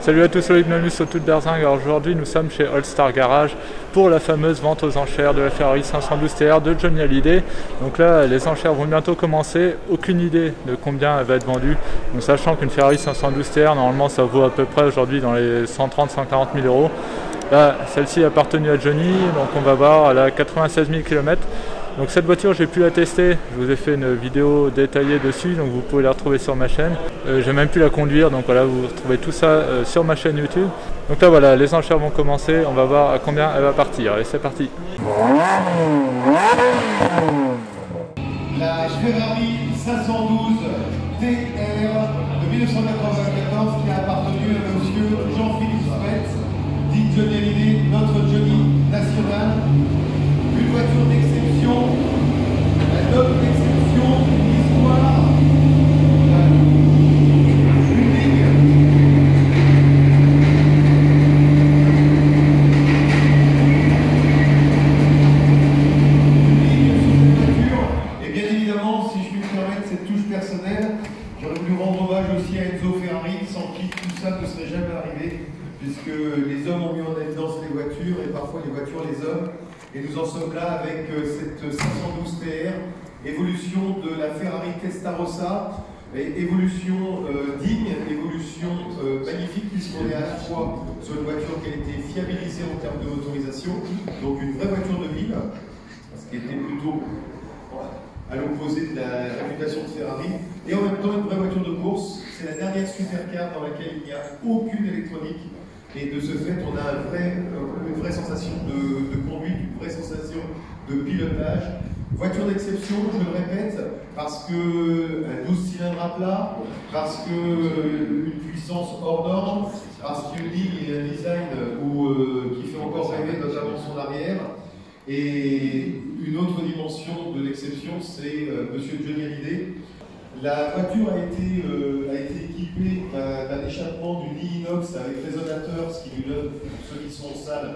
Salut à tous, Olivier Manus au tout de Berzing. Alors aujourd'hui nous sommes chez All Star Garage pour la fameuse vente aux enchères de la Ferrari 512 TR de Johnny Hallyday. Donc là les enchères vont bientôt commencer, aucune idée de combien elle va être vendue. Donc sachant qu'une Ferrari 512 TR normalement ça vaut à peu près aujourd'hui dans les 130-140 000 euros. Là celle-ci a appartenu à Johnny, donc on va voir, elle a 96 000 km. Donc cette voiture j'ai pu la tester, je vous ai fait une vidéo détaillée dessus, donc vous pouvez la retrouver sur ma chaîne. J'ai même pu la conduire, donc voilà, vous retrouvez tout ça sur ma chaîne YouTube. Donc là voilà, les enchères vont commencer, on va voir à combien elle va partir. Allez, c'est parti. La Ferrari 512 TR de 1994 qui a appartenu à monsieur Jean-Philippe Spetz, dit Johnny Hallyday, notre Johnny national. Une voiture d'exception, un homme d'exception, une histoire unique. Unique sur cette voiture. Et bien évidemment, si je puis me permettre cette touche personnelle, j'aurais voulu rendre hommage aussi à Enzo Ferrari, sans qui tout ça ne serait jamais arrivé, puisque les hommes ont mis en évidence les voitures et parfois les voitures les hommes. Et nous en sommes là avec cette 512 TR, évolution de la Ferrari Testarossa, évolution digne, évolution magnifique, puisqu'on est à la fois sur une voiture qui a été fiabilisée en termes de motorisation, donc une vraie voiture de ville, ce qui était plutôt à l'opposé de la réputation de Ferrari, et en même temps une vraie voiture de course. C'est la dernière supercar dans laquelle il n'y a aucune électronique. Et de ce fait, on a une vraie sensation de conduite, une vraie sensation de pilotage. Voiture d'exception, je le répète, parce que 12 cylindres à plat, parce qu'une puissance hors norme, parce qu'une ligne et un design qui fait encore rêver, notamment son arrière. Et une autre dimension de l'exception, c'est monsieur Johnny Hallyday. La voiture a été équipée d'un échappement d'une ligne inox avec résonateur, ce qui lui donne, pour ceux qui sont en salle,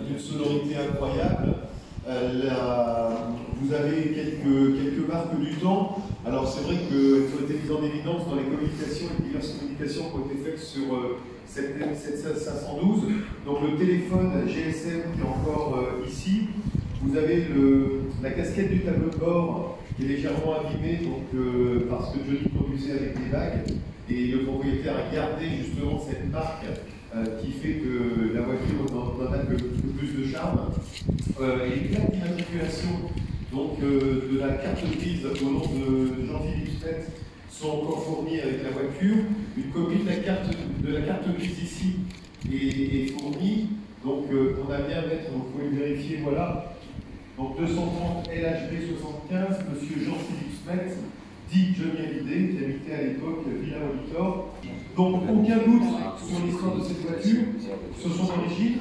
une sonorité incroyable. Vous avez quelques marques du temps. Alors c'est vrai qu'elles ont été mises en évidence dans les communications, les diverses communications qui ont été faites sur cette 512. Donc le téléphone GSM qui est encore ici. Vous avez la casquette du tableau de bord qui est légèrement abîmée, donc, parce que Johnny conduisait avec des bagues, et le propriétaire a gardé justement cette marque qui fait que la voiture n'en a que plus de charme. Et les plaques d'immatriculation de la carte grise au nom de Jean-Philippe Spetz sont encore fournies avec la voiture. Une copie de la carte grise ici est fournie. Donc on a bien mettre, vous pouvez le vérifier, voilà. Donc 230 LHB 75, monsieur Jean-Philippe Spetz, dit Johnny Hallyday, qui habitait à l'époque Villa Molitor. Donc aucun doute sur l'histoire de cette voiture, sur son origine.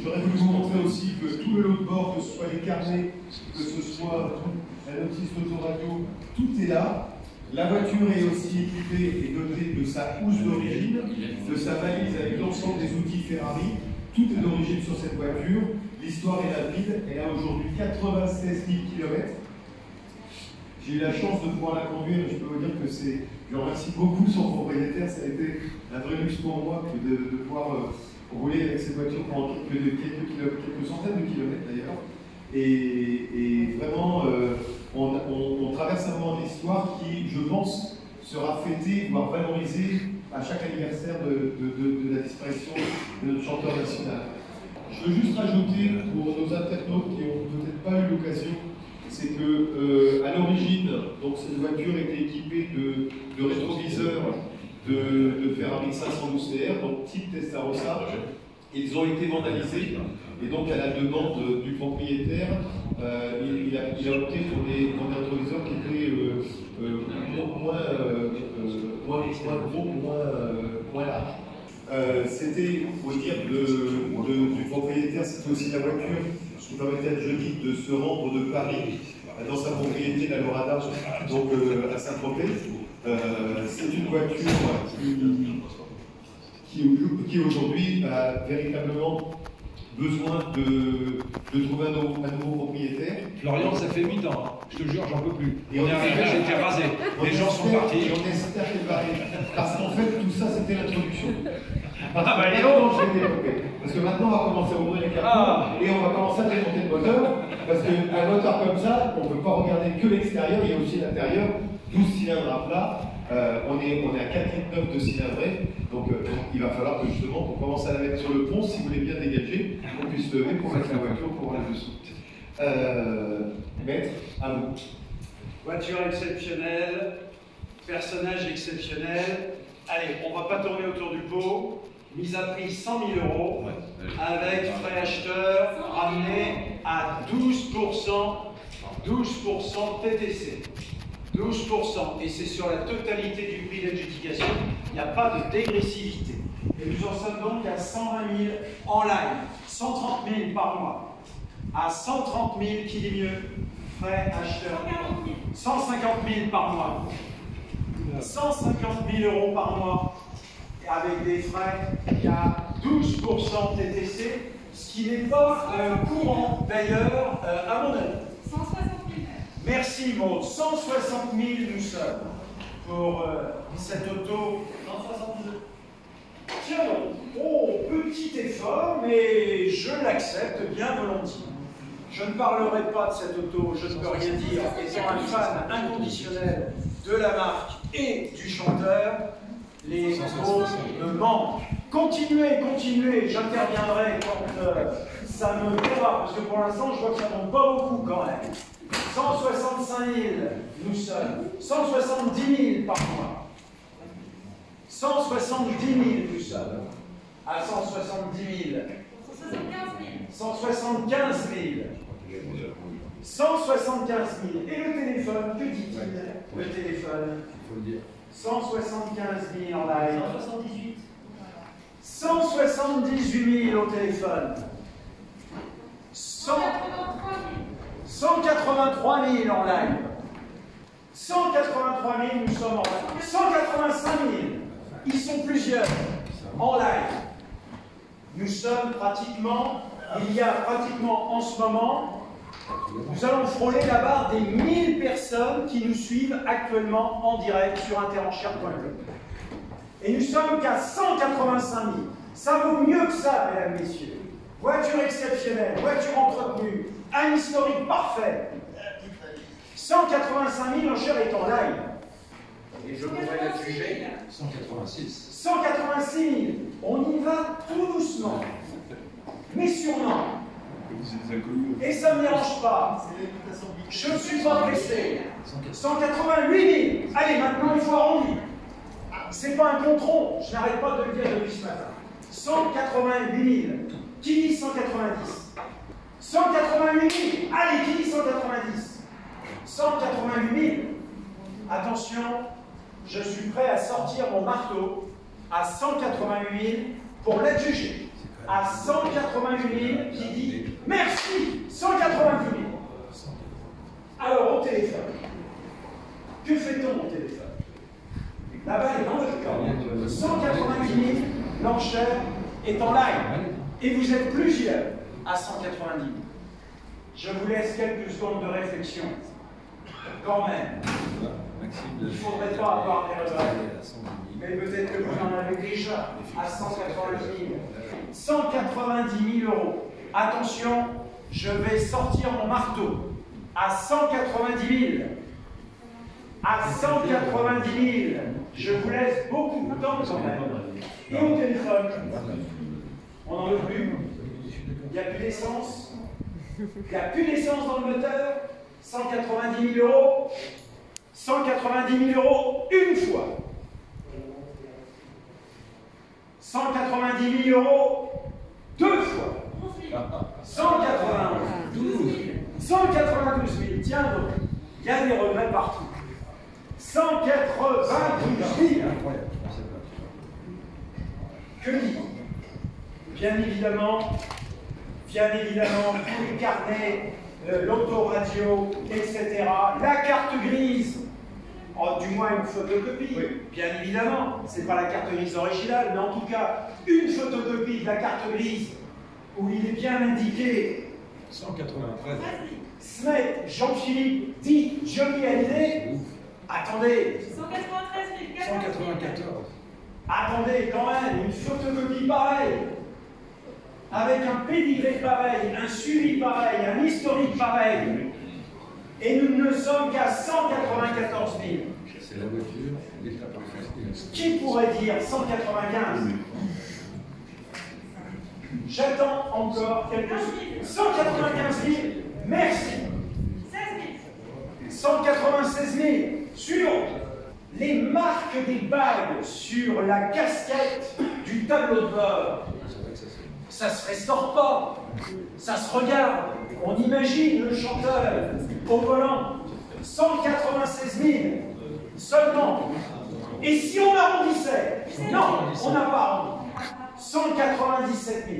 J'aurais voulu vous montrer aussi que tout le lot de bord, que ce soit les carnets, que ce soit la notice d'autoradio, tout est là. La voiture est aussi équipée et dotée de sa housse d'origine, de sa valise avec l'ensemble des outils Ferrari. Tout est d'origine sur cette voiture. L'histoire est rapide. Elle a aujourd'hui 96 000 km. J'ai eu la chance de pouvoir la conduire et je peux vous dire que je remercie beaucoup son propriétaire. Ça a été un vrai luxe pour moi de pouvoir rouler avec cette voiture pendant quelques centaines de kilomètres d'ailleurs. Et vraiment, on traverse un moment de l'histoire qui, je pense, sera fêté, voire valorisé à chaque anniversaire de la disparition de notre chanteur national. Je veux juste rajouter pour nos internautes qui n'ont peut-être pas eu l'occasion, c'est que à l'origine, cette voiture était équipée de rétroviseurs de Ferrari 512 TR, donc type Testarossa. Ils ont été vandalisés et donc à la demande du propriétaire, il a opté pour des rétroviseurs qui étaient moins larges. C'était, il faut dire, du propriétaire, c'était aussi la voiture qui permettait à Johnny de se rendre de Paris dans sa propriété, la Lorada, donc à Saint-Tropez. C'est une voiture qui aujourd'hui a véritablement besoin de trouver un nouveau propriétaire. Florian, ça fait 8 ans, je te jure, j'en peux plus. Et on est arrivé, j'étais rasé. Les gens sont partis. Et on est super préparés. Parce qu'en fait, tout ça, c'était l'introduction. Ah bah Maintenant, je vais développer. Parce que maintenant, on va commencer à ouvrir les cartons et on va commencer à démonter le moteur. Parce qu'un moteur comme ça, on ne peut pas regarder que l'extérieur, il y a aussi l'intérieur. 12 cylindres à plat. On est à 4,9 litres de cylindrée. Donc, il va falloir que justement, on commence à la mettre sur le pont, si vous voulez bien dégager, qu'on puisse lever pour mettre la voiture pour là-dessous. Maître, à vous. Voiture exceptionnelle, personnage exceptionnel. Allez, on ne va pas tourner autour du pot. Mise à prix 100 000 €, avec frais acheteur ramené à 12% TTC. 12%, et c'est sur la totalité du prix d'adjudication, il n'y a pas de dégressivité. Et nous en sommes donc à 120 000 en live, 130 000 par mois. À 130 000, qui dit mieux? Frais acheteur. 150 000 par mois. 150 000 € par mois. Et avec des frais, il y a 12% TTC, ce qui n'est pas courant d'ailleurs, à mon avis. 160 000. Merci Maud. 160 000 nous sommes pour cette auto. 162. Tiens donc, oh, petit effort, mais je l'accepte bien volontiers. Je ne parlerai pas de cette auto, je ne peux rien dire, étant un fan inconditionnel de la marque et du chanteur, les mots me manquent. Continuez, continuez, j'interviendrai quand ça me plaira, parce que pour l'instant, je vois que ça ne monte pas beaucoup quand même. 165 000, nous sommes. 170 000 par mois. 170 000, nous sommes. À 170 000. 175 000. 175 000. Et le téléphone, que dit-il? Le téléphone. 175 000 en live. 178. 178 000 au téléphone. 183 000 en live. 183 000, nous sommes en live. 185 000, ils sont plusieurs en live. Nous sommes pratiquement, il y a pratiquement en ce moment, nous allons frôler la barre des 1000 personnes qui nous suivent actuellement en direct sur interenchère.com. Et nous sommes qu'à 185 000. Ça vaut mieux que ça, mesdames, messieurs. Voiture exceptionnelle, voiture entretenue, un historique parfait. 185 000, l'enchère est en live. Et je voudrais le sujet. 186. 186 000. On y va tout doucement, mais sûrement. Et ça ne me dérange pas. Je ne suis pas pressé. 188 000. Allez, maintenant il faut arrondir. C'est pas un contron, je n'arrête pas de le dire depuis ce matin. 188 000. Qui dit 190? 188 000. Allez, qui dit 190? 188 000. Attention, je suis prêt à sortir mon marteau à 188 000 pour l'adjuger. À 188 000, qui dit merci. 188 000. Alors, au téléphone. Que fait-on au téléphone? La balle est dans le corps. 188 000, l'enchère est en live. Et vous êtes plusieurs à 190 000. Je vous laisse quelques secondes de réflexion. Quand même. Il ne faudrait pas avoir des regrets. Mais peut-être que vous en avez déjà à 190 000. 190 000 €. Attention, je vais sortir mon marteau à 190 000. À 190 000. Je vous laisse beaucoup de temps quand même. Et au téléphone, on n'en veut plus. Il n'y a plus d'essence. Il n'y a plus d'essence dans le moteur. 190 000 €. 190 000 € une fois. 190 000 € deux fois. 192 000. Tiens donc, il y a des regrets partout. 192 000. Que dit? Bien évidemment, tous les carnets, l'autoradio, etc. La carte grise. Oh, du moins une photocopie, oui. Bien évidemment, c'est pas la carte grise originale, mais en tout cas, une photocopie de la carte grise où il est bien indiqué 193. Smet Jean-Philippe dit Johnny Hallyday. Attendez. 193 000. 194. Attendez, quand même, une photocopie pareille, avec un pédigré pareil, un suivi pareil, un historique pareil, et nous ne sommes qu'à 194 000. C'est la voiture, l'état parfait. Qui pourrait dire 195? J'attends encore quelques... 195 000, merci. 196 000, suivant. Les marques des bagues sur la casquette du tableau de bord, ça se restaure pas, ça se regarde. On imagine le chanteur au volant. 196 000 seulement. Et si on arrondissait? Non, on n'a pas arrondi. 197 000.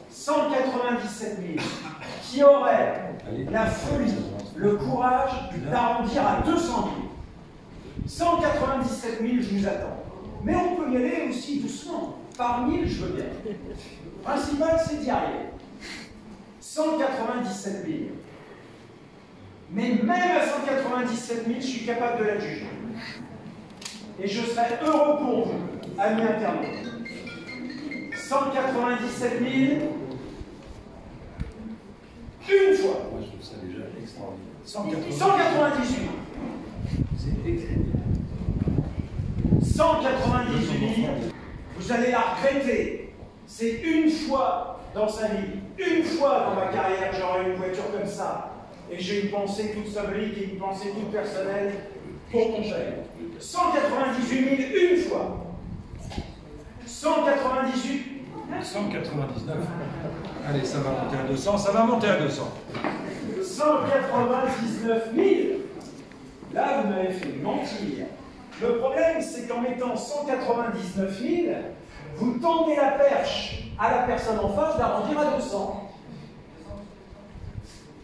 197 000 qui auraient la folie, le courage d'arrondir à 200 000. 197 000, je vous attends. Mais on peut y aller aussi doucement. Par 1000, je veux bien. Le principal, c'est d'y arriver. 197 000. Mais même à 197 000, je suis capable de la juger. Et je serai heureux pour vous, amis internautes. 197 000, une fois. Moi, je trouve ça déjà extraordinaire. 198. C'est extraordinaire. 198 000, vous allez la regretter. C'est une fois dans sa vie, une fois dans ma carrière, j'aurai une voiture comme ça. Et j'ai une pensée toute symbolique et une pensée toute personnelle pour mon père. 198 000, une fois. 198. 199. Allez, ça va monter à 200, ça va monter à 200. 199 000. Là, vous m'avez fait mentir. Le problème, c'est qu'en mettant 199 000, vous tendez la perche à la personne en face d'arrondir à 200.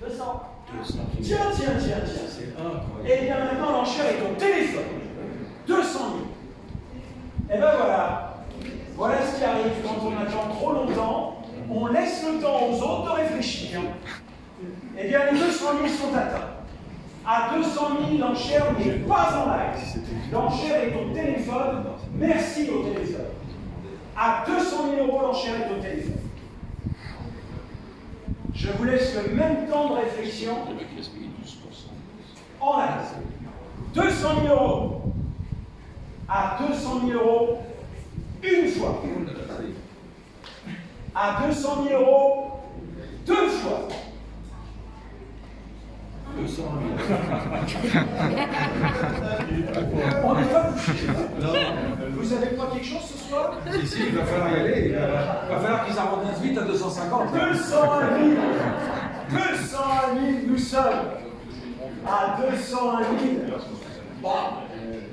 200. Tiens. C'est incroyable. Et bien maintenant, l'enchère est au téléphone. 200 000. Et ben voilà. Voilà ce qui arrive quand on attend trop longtemps. On laisse le temps aux autres de réfléchir. Eh bien, les 200 000 sont atteints. À 200 000, l'enchère n'est pas en live. L'enchère est au téléphone. Merci au téléphone. À 200 000 €, l'enchère est au téléphone. Je vous laisse le même temps de réflexion en live. 200 000 €. À 200 000 €, une fois. À 200 000 €, deux fois. 200 On n'est pas couché. Vous avez pas quelque chose ce soir? 000. Ici, il va falloir y aller. Il va falloir qu'ils arrondissent vite à 250. 201 000. 201 000, nous sommes à 201 000. Bon,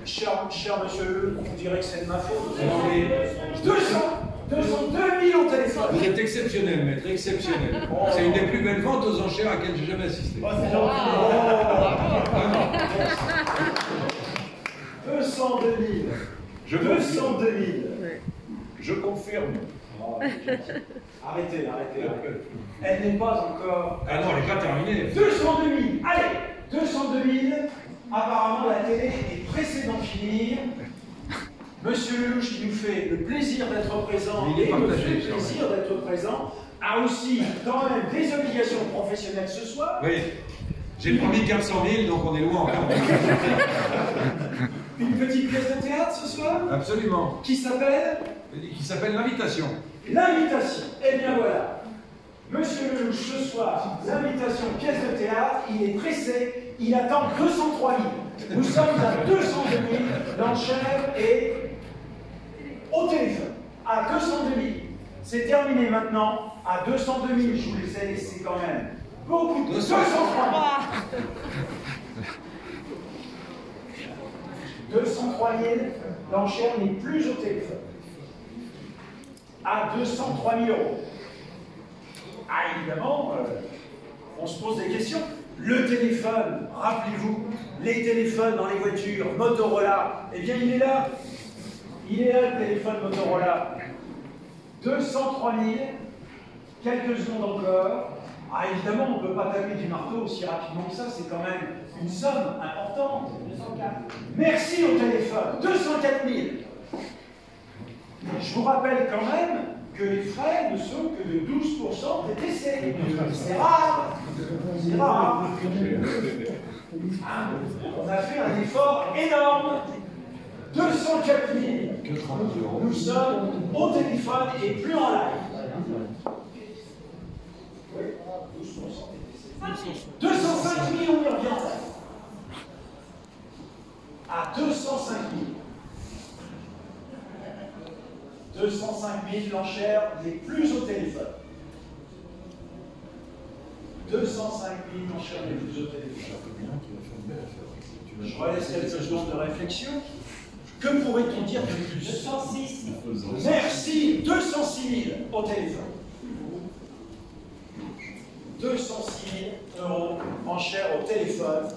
cher monsieur Le, vous direz que c'est de ma faute. 202 000 au téléphone. Vous êtes exceptionnel, maître, exceptionnel. C'est une des plus belles ventes aux enchères à laquelle j'ai jamais assisté. Oh, c'est gentil. 202 000. 202 000. Je confirme. Arrêtez. Elle n'est pas encore. Ah non, elle n'est pas terminée. 202 000. Allez, 202 000. Apparemment, la télé est pressée d'en finir. Monsieur Lelouch, qui nous fait le plaisir d'être présent et me fait le plaisir d'être présent, a aussi quand même des obligations professionnelles ce soir. Oui, j'ai promis 400 000, donc on est loin encore. Une petite pièce de théâtre ce soir. Absolument. Qui s'appelle L'invitation. L'invitation. Eh bien voilà. Monsieur Lelouch, ce soir, l'invitation pièce de théâtre, il est pressé, il attend 203 000. Nous sommes à 202 000, l'enchère est au téléphone, à 202 000. C'est terminé maintenant, à 202 000, je vous les ai laissés quand même. Beaucoup de 203 000. 203 000, l'enchère n'est plus au téléphone. À 203 000 €. Ah, évidemment, on se pose des questions. Le téléphone, rappelez-vous, les téléphones dans les voitures, Motorola, eh bien il est là. Il est là le téléphone Motorola. 203 000, quelques secondes encore. Ah évidemment, on ne peut pas taper du marteau aussi rapidement que ça, c'est quand même une somme importante. Merci au téléphone, 204 000. Je vous rappelle quand même que les frais ne sont que de 12% des décès. C'est rare. C'est rare. On a fait un effort énorme. 204 000. Nous sommes au téléphone et plus en live. Oui, 12%. 205 000, on y revient. À 205 000. 205 000 l'enchère n'est plus au téléphone. 205 000 l'enchère n'est plus au téléphone. Je relaisse quelques secondes de réflexion. Que pourrait-on dire de plus? 206. Merci, 206 000 au téléphone. 206 000 € enchère au téléphone.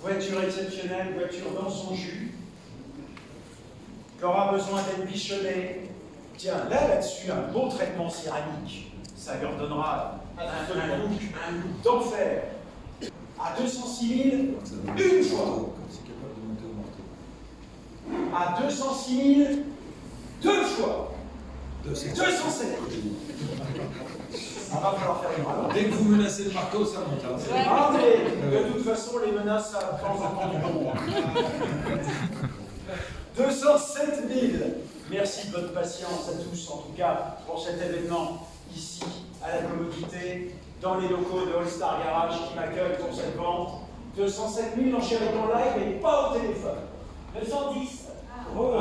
Voiture exceptionnelle, voiture dans son jus, qui aura besoin d'être bichonnée. Tiens, là-dessus, un beau traitement céramique. Ça lui redonnera un look d'enfer. À 206 000, une fois. À 206 000, deux fois. 207 000. On va falloir faire une rallonge. Dès que vous menacez le marteau, ça monte. Hein. Ah, mais de toute façon, les menaces, ça prend en temps du bon. 207 000. Merci de votre patience à tous, en tout cas, pour cet événement ici, à la commodité, dans les locaux de All Star Garage qui m'accueillent pour cette vente. 207 000 l'enchère est en live, mais pas au téléphone. 210. Oh.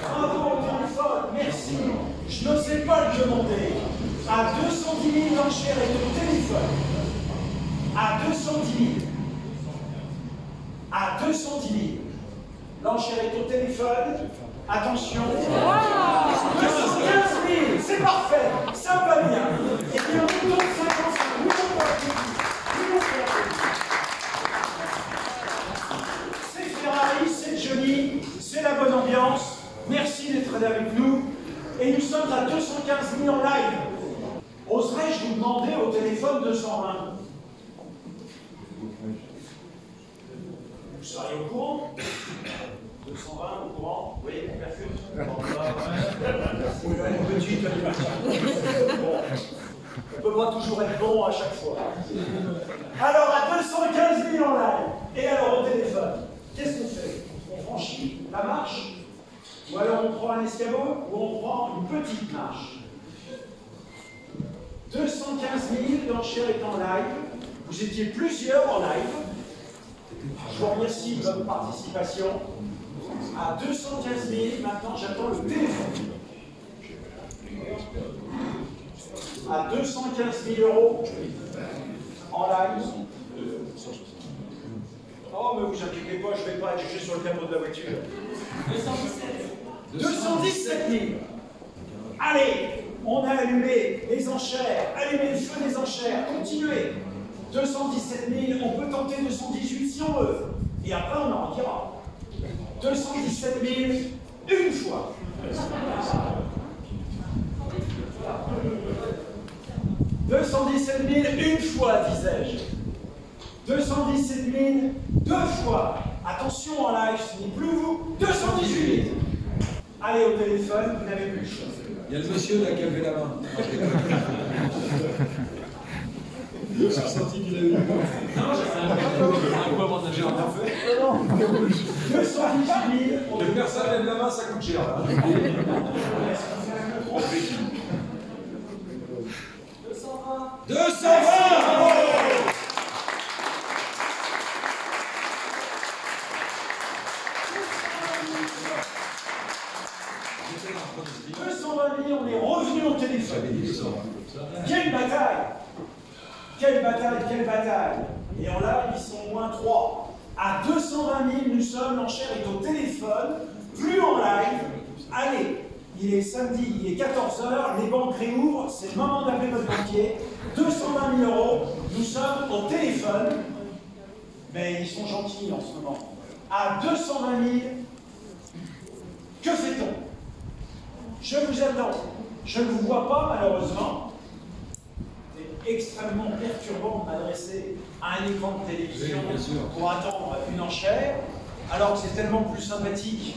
Bravo au téléphone, merci. Je n'osais pas le demander. À 210 000 l'enchère est au téléphone. À 210 000. À 210 000. L'enchère est au téléphone. Attention. 215 000. C'est parfait. Ça va bien. Et puis on nous donne 55 C'est Ferrari, c'est Johnny, c'est la bonne ambiance. Merci d'être là avec nous. Et nous sommes à 215 000 en live. Oserais-je vous demander au téléphone 220? Vous seriez au courant? 220 au courant? Oui, on perfecte. Une petite animation. Bon. On ne peut pas toujours être bon à chaque fois. Alors, à 215 000 en live, et alors au téléphone, qu'est-ce qu'on fait? On franchit la marche? Ou alors on prend un escabeau? Ou on prend une petite marche? 215 000, l'enchère est en live. Vous étiez plusieurs en live. Je vous remercie de votre participation. À 215 000, maintenant j'attends le téléphone. À 215 000 € en live. Oh, mais vous inquiétez pas, je ne vais pas être jugé sur le capot de la voiture. 217 000. Allez, on a allumé les enchères, allumé le feu des enchères, continuez. 217 000, on peut tenter 218 si on veut. Et après, on en dira. 217 000, une fois. 217 000, une fois, disais-je. 217 000, deux fois. Attention en live, ce n'est plus vous. 218 000. Allez au téléphone, vous n'avez plus le choix. Il y a le monsieur là qui a levé la main. J'ai senti qu'il a eu. Non, j'ai pas manager. 218 000. Les personnes lèvent la main, ça coûte cher. 220. 220 000, on est revenu au téléphone. Quelle bataille! Quelle bataille, quelle bataille! Et en live, ils sont moins 3. À 220 000, nous sommes, l'enchère est au téléphone, plus en live. Allez, il est samedi, il est 14h, les banques réouvrent, c'est le moment d'appeler votre banquier. 220 000 €, nous sommes au téléphone. Mais ils sont gentils en ce moment. À 220 000, que fait-on? Je vous attends. Je ne vous vois pas, malheureusement. C'est extrêmement perturbant de m'adresser à un écran de télévision pour attendre une enchère, alors que c'est tellement plus sympathique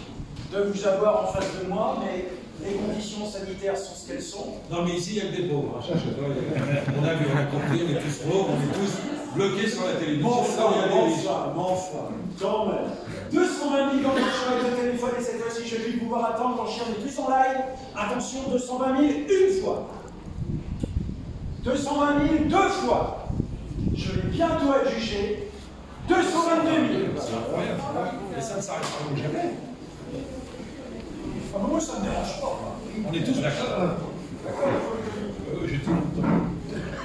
de vous avoir en face de moi, mais les conditions sanitaires sont ce qu'elles sont. Non, mais ici, il n'y a que des pauvres. On a vu, on a compris, on est tous pauvres, on est tous bloqués sur la télévision. Enfin, quand même. 220 000 d'enchères avec le téléphone, et cette fois-ci, je vais pouvoir attendre l'enchère n'est plus en live. Attention, 220 000 une fois. 220 000 deux fois. Je vais bientôt être jugé. 222 000. C'est incroyable. Et ça ne s'arrêtera jamais. Ah, moi, ça ne me dérange pas. On est tous d'accord. J'ai tout le temps.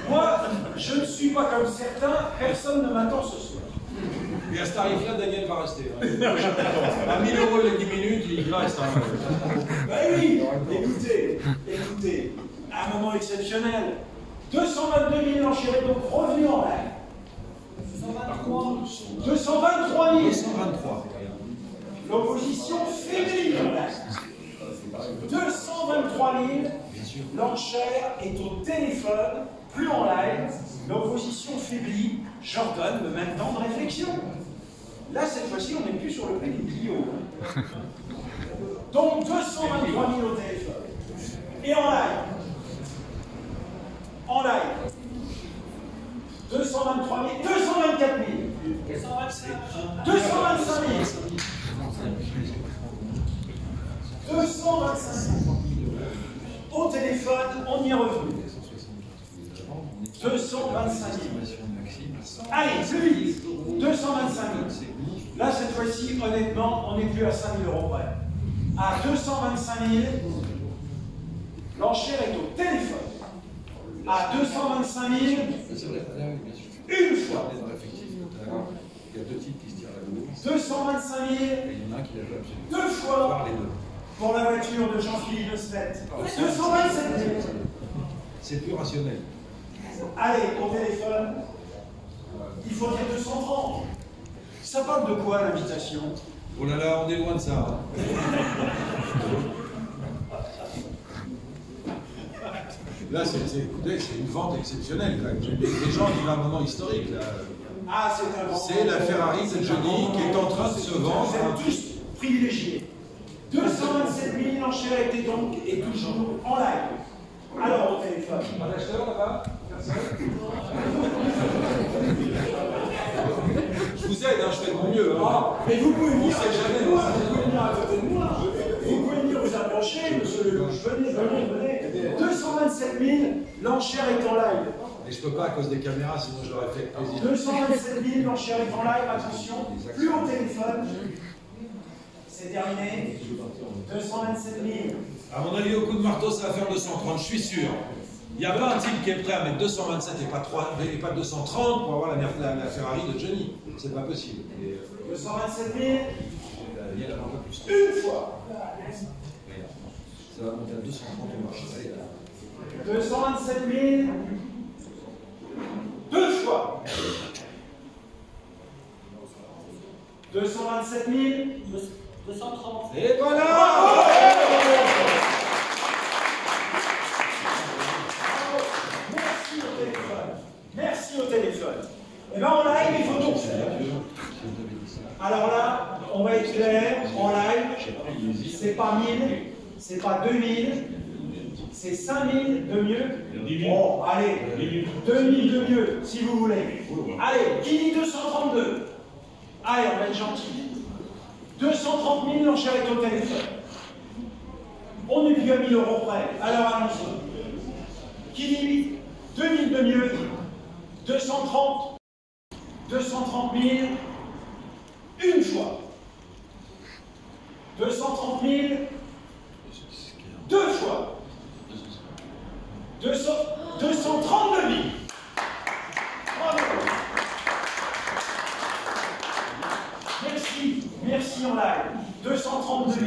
Moi, je ne suis pas comme certains. Personne ne m'attend ce soir. Et à ce tarif-là, Daniel va rester. À 1 000 € les 10 minutes, il reste. Ben oui, écoutez, un moment exceptionnel. 222 000 enchérés, donc revenus en live. 223 000. 223. L'opposition faiblit en live. 223 000. L'enchère est au téléphone, plus en live. L'opposition faiblit. J'ordonne le même temps de réflexion. Là, cette fois-ci, on n'est plus sur le prix du Clio. Donc 223 000 au téléphone. Et en live. En live. 223 000, 224 000. 225 000. 225 000. Au téléphone, on y est revenu. 225 000. Allez, plus vite. 225 000. Là, cette fois-ci, honnêtement, on n'est plus à 5 000 € près. À 225 000, l'enchère est au téléphone. À 225 000, une fois. Il y a deux types qui se tirent la bourse. 225 000, Et il y en a un qui la joue absolument. deux fois Par les deux. pour la voiture de Jean-Philippe de Smet. 227 000. C'est plus rationnel. Allez, au téléphone, il faut dire 230. Ça parle de quoi, l'invitation? Oh là là, on est loin de ça. Là, écoutez, c'est une vente exceptionnelle. Les gens vivent un moment historique. Là. Ah, c'est un grand C'est la Ferrari de Johnny qui est en train de se vendre. Vous êtes tous privilégiés. 227 000, l'enchère était donc et toujours en live. Alors, au téléphone. Pas d'acheteur là-bas? Je vous aide, je fais de mon mieux. Ah, mais vous pouvez venir, On sait jamais. vous pouvez venir à côté de moi. Vous pouvez venir vous approcher, monsieur Lelouch. Venez. 227 000, l'enchère est en live. Mais je peux pas à cause des caméras, sinon je l'aurais fait avec plaisir. 227 000, l'enchère est en live, attention. Plus au téléphone. C'est terminé. 227 000. À mon avis, au coup de marteau, ça va faire 230, je suis sûr. Il n'y a pas un type qui est prêt à mettre 227 et pas 230 pour avoir la Ferrari de Johnny. C'est pas possible. 227 000. Il y en a un peu plus. Une fois. Ça va monter à 230 au marché. 227 000. Deux fois. 227 000. 230. Et voilà. Merci au téléphone. Merci au téléphone. Et bien en live, il faut tout faire. Alors là, on va être clair, en live, c'est pas 1000, c'est pas 2000, c'est 5000 de mieux. Bon, allez, 2000 de mieux, si vous voulez. Allez, qui dit 232? Allez, on va être gentil. 230 000, l'enchère est au téléphone. On n'est plus à 1 000 € près. Alors allons-y. Qui dit 2000 de mieux? 230 000, une fois. 230 000, deux fois. 232 000. Bravo. Merci en live. 232 000.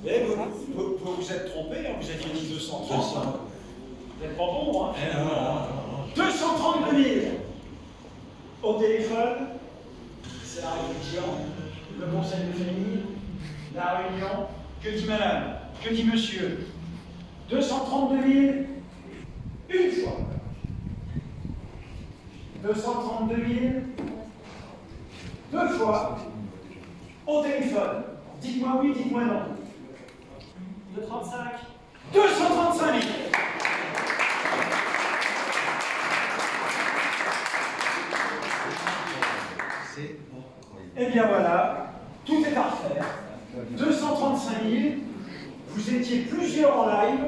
Et vous êtes trompé, hein, vous aviez dit 230. Vous n'êtes pas bon, hein? 232 000. Au téléphone, c'est la réflexion, le conseil de famille, la réunion. Que dit madame? Je dis monsieur. 232 000, une fois. 232 000, deux fois. Au téléphone. Dites-moi oui, dites-moi non. 235. 235 000. Eh bien voilà, tout est à refaire. 235 000, vous étiez plusieurs en live,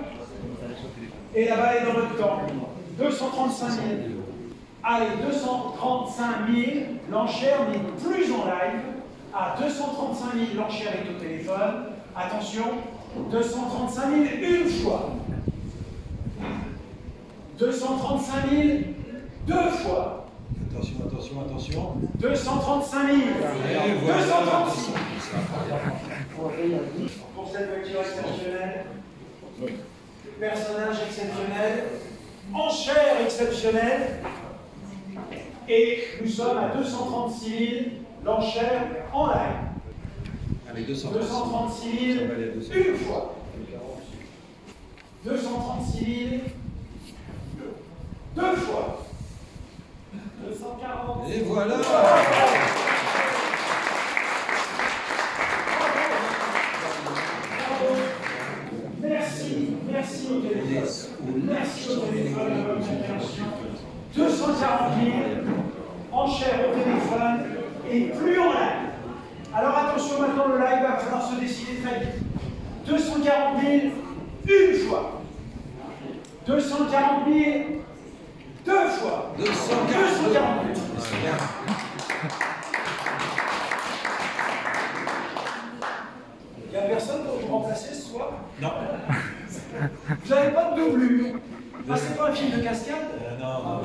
et la balle est dans votre camp. 235 000. Allez, 235 000, l'enchère n'est plus en live. À 235 000, l'enchère est au téléphone. Attention, 235 000, une fois. 235 000, deux fois. Attention, attention, attention. 235 000. Et voilà. 236 pour cette voiture exceptionnelle. Personnage exceptionnel. Enchère exceptionnelle. Et nous sommes à 236 000. L'enchère en live. Avec 236 000. Une fois. 236 000. Deux fois. 240. Et voilà. Merci au téléphone. Merci au téléphone de votre intervention. 240 000, enchères au téléphone et plus en live. Alors attention, maintenant le live va falloir se décider très vite. 240 000, une fois. 240 000, deux fois. 240 000. Il n'y a personne pour vous remplacer ce soir? Non. Vous n'avez pas de doublure? Ah, c'est pas un film de cascade? Non.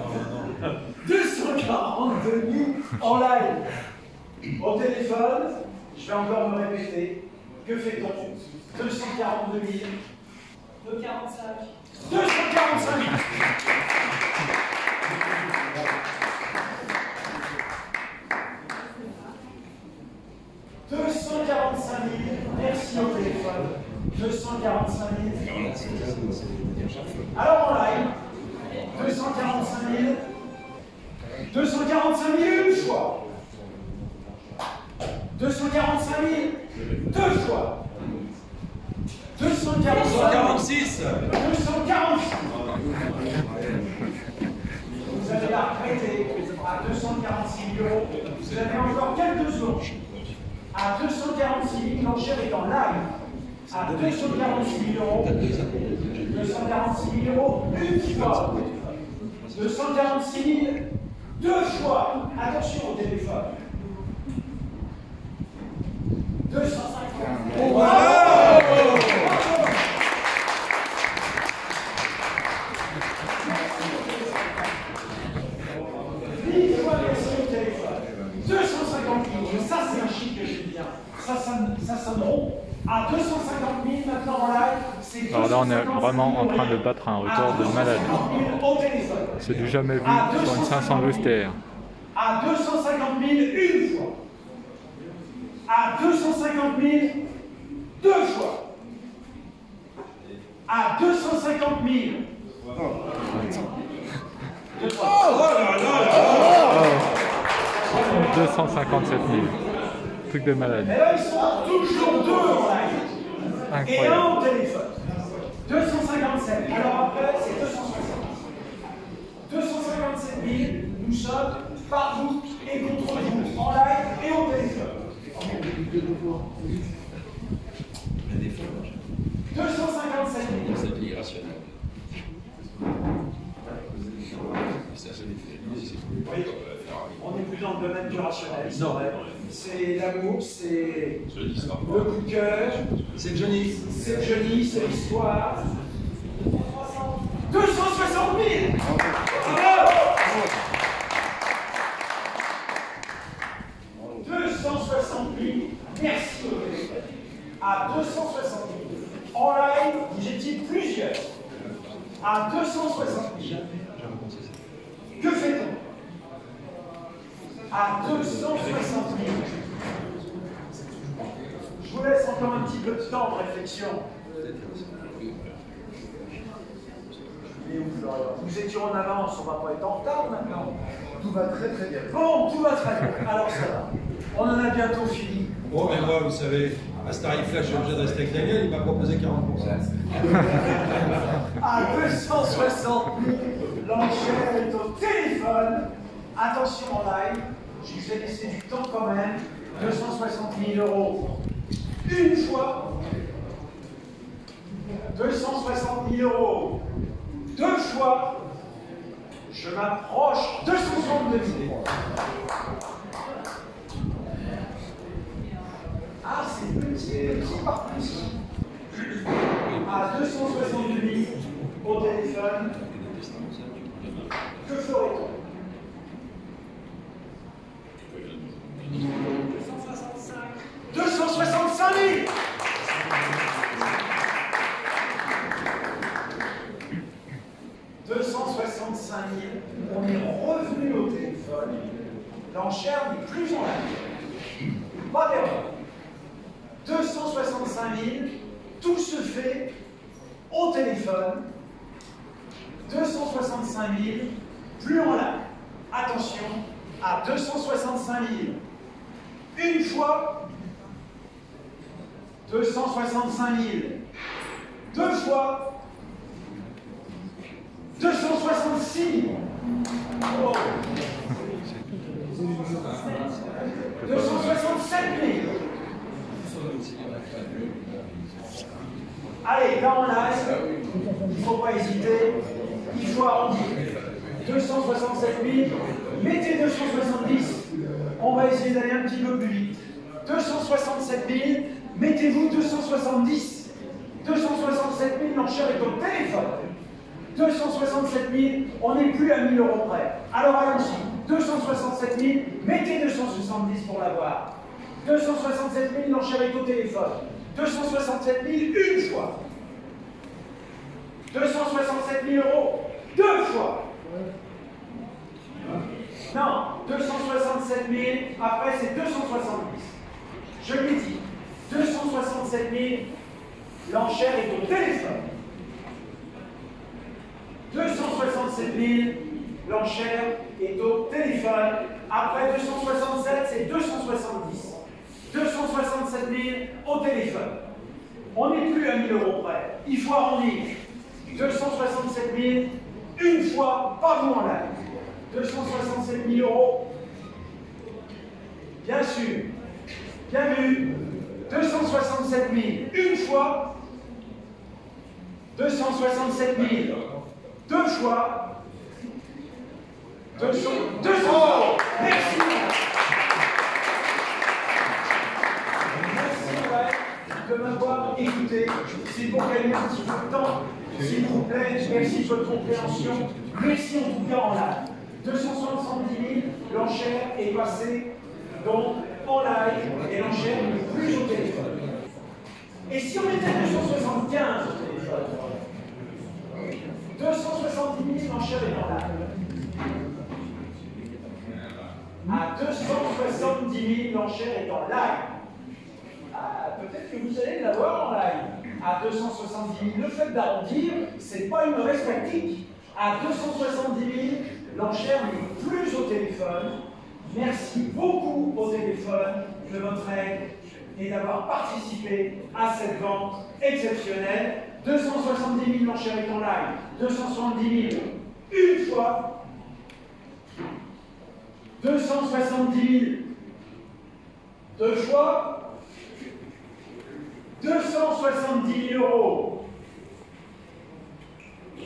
242 000 en live. Au téléphone, je vais encore me répéter. Que fait-on? 242 000. 245. 245 000. 245 000. Merci au téléphone. 245 000. Alors en live, 245 000. 245 000 une fois. 245 000 deux fois. 246. 246. Vous allez la retraiter à 246 000 euros. Vous avez encore quelques secondes. À 246 000, l'enchère est en live. À 246 000 euros. 246 000 euros une fois. 246 000 deux fois. Attention au téléphone. 250 000. Wow. Merci au téléphone. 250 000. Ça, c'est un chiffre que j'aime bien. Ça sonne rond. À 250 000 maintenant en live, c'est. Alors là, on est vraiment en train de battre un record de malade. C'est du jamais vu sur une 512 TR. À 250 000 une fois. À 250 000 deux fois. À 250 000. Deux fois. Oh là là là. 257 000. Truc de malade. Et là, ils sont toujours deux en live. Incroyable. Et un au téléphone. 257. Alors après, c'est 260. 257 000, nous sommes par vous et contre vous, en live et au téléphone. 257 000. C'est irrationnel. Oui, on n'est plus dans le domaine du rationnel, c'est vrai. C'est l'amour, c'est le coup de cœur, C'est Johnny. c'est Johnny, c'est l'histoire. 260 000. Bravo. 260 000. Merci au téléphone. À 260 000. En live, vous étiez plusieurs. À 260 000. Que fait-on? À 260 000. Je vous laisse encore un petit peu de temps de réflexion. Nous étions en avance, on ne va pas être en retard maintenant. Tout va très très bien. Bon, tout va très bien. Alors ça va. On en a bientôt fini. Bon, mais moi, vous savez, à ce tarif-là, je suis obligé de rester avec Daniel, il m'a proposé 40%. À 260 000, l'enchère est au téléphone. Attention en live, je vous ai laissé du temps quand même. 260 000 euros. Une fois. 260 000 euros. Deux fois. Je m'approche. 262 000. Ah, c'est petit par petit. À 262 000 au téléphone. Que ferait-on? 265 000. On est revenu au téléphone. L'enchère n'est plus en ligne. Pas d'erreur. 265 000. Tout se fait au téléphone. 265 000. Plus en ligne. Attention, à 265 000. Une fois. 265 000. Deux fois. 266 000. Oh. 267 000. Allez, là on lâche. Il ne faut pas hésiter. Il faut arrondir. 267 000. Mettez 270. On va essayer d'aller un petit peu plus vite. 267 000. Mettez-vous 270. 267 000, l'enchère est au téléphone. 267 000, on n'est plus à 1 000 euros près. Alors allons-y. 267 000, mettez 270 pour l'avoir. 267 000, l'enchère est au téléphone. 267 000, une fois. 267 000 euros, deux fois. Non, 267 000, après c'est 270. Je l'ai dit, 267 000, l'enchère est au téléphone. 267 000, l'enchère est au téléphone. Après 267, c'est 270. 267 000 au téléphone. On n'est plus à 1 000 euros près. Il faut arrondir. 267 000, une fois, pas vous en live. 267 000 euros. Bien sûr. Bien vu. 267 000, une fois. 267 000. Deux fois. 200. Merci. Merci de m'avoir écouté. C'est pour gagner un petit peu de temps. S'il vous plaît, merci de votre compréhension. Merci en tout cas en live. 270 000, l'enchère est passée donc en live et l'enchère n'est plus au téléphone. Et si on était 275 au téléphone, 270 000, l'enchère est en live. À 270 000, l'enchère est en live. Ah, peut-être que vous allez l'avoir en live. À 270 000, le fait d'arrondir, c'est pas une mauvaise tactique. À 270 000, l'enchère n'est plus au téléphone. Merci beaucoup au téléphone de votre aide et d'avoir participé à cette vente exceptionnelle. 270 000, l'enchère est en live. 270 000, une fois. 270 000, deux fois. 270 000 euros,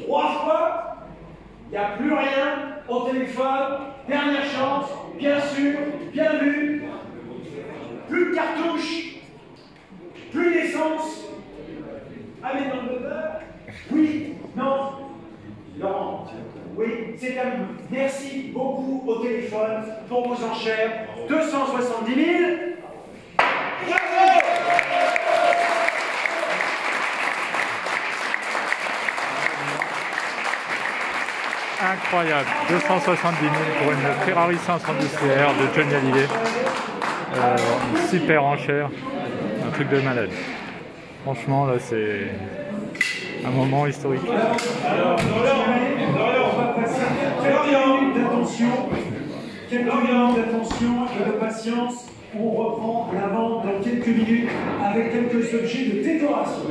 trois fois. Il n'y a plus rien au téléphone. Dernière chance, bien sûr, bien vu. Plus de cartouches, plus d'essence. Ah, mais dans le beurre? Oui, non. Laurent, oui, c'est à vous. Merci beaucoup au téléphone pour vos enchères. 270 000. Bravo! Incroyable, 270 000 pour une Ferrari 512 CR de Johnny Hallyday. Super enchère, un truc de malade. Franchement, là, c'est un moment historique. Alors, on va passer quelques minutes d'attention et de patience. On reprend la vente dans quelques minutes avec quelques objets de décoration.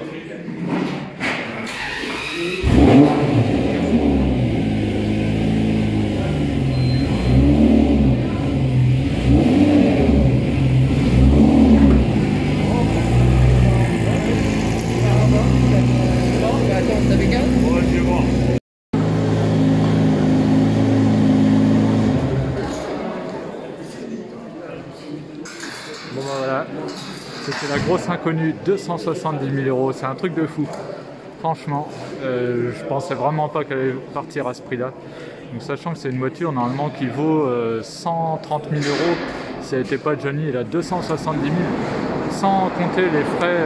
Bon bah voilà, c'était la grosse inconnue, 270 000 €, c'est un truc de fou. Franchement, je pensais vraiment pas qu'elle allait partir à ce prix-là. Donc sachant que c'est une voiture normalement qui vaut 130 000 €, si elle n'était pas Johnny, elle a 270 000, sans compter les frais,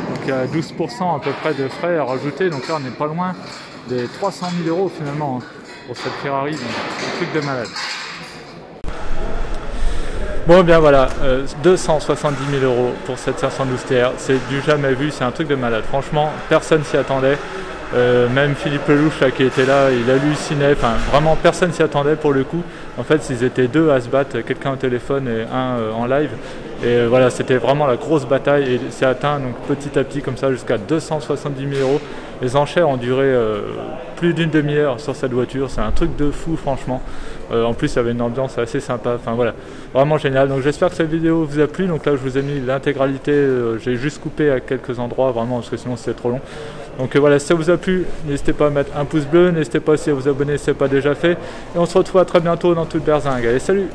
donc il y a 12% à peu près de frais à rajouter, donc là on n'est pas loin des 300 000 € finalement pour cette Ferrari, donc un truc de malade. Bon bien voilà, 270 000 € pour cette 512 TR, c'est du jamais vu, c'est un truc de malade. Franchement, personne s'y attendait. Même Philippe Lelouch là, qui était là, il hallucinait. Enfin, vraiment personne s'y attendait pour le coup. En fait, ils étaient deux à se battre, quelqu'un au téléphone et un en live. Et voilà, c'était vraiment la grosse bataille et c'est atteint donc petit à petit comme ça jusqu'à 270 000 €. Les enchères ont duré plus d'une demi-heure sur cette voiture, c'est un truc de fou franchement. En plus, il y avait une ambiance assez sympa. Enfin voilà, vraiment génial. Donc j'espère que cette vidéo vous a plu. Donc là, je vous ai mis l'intégralité. J'ai juste coupé à quelques endroits vraiment parce que sinon c'était trop long. Donc voilà, si ça vous a plu, n'hésitez pas à mettre un pouce bleu, n'hésitez pas aussi à vous abonner si ce n'est pas déjà fait. Et on se retrouve à très bientôt dans toute berzingue. Allez, salut!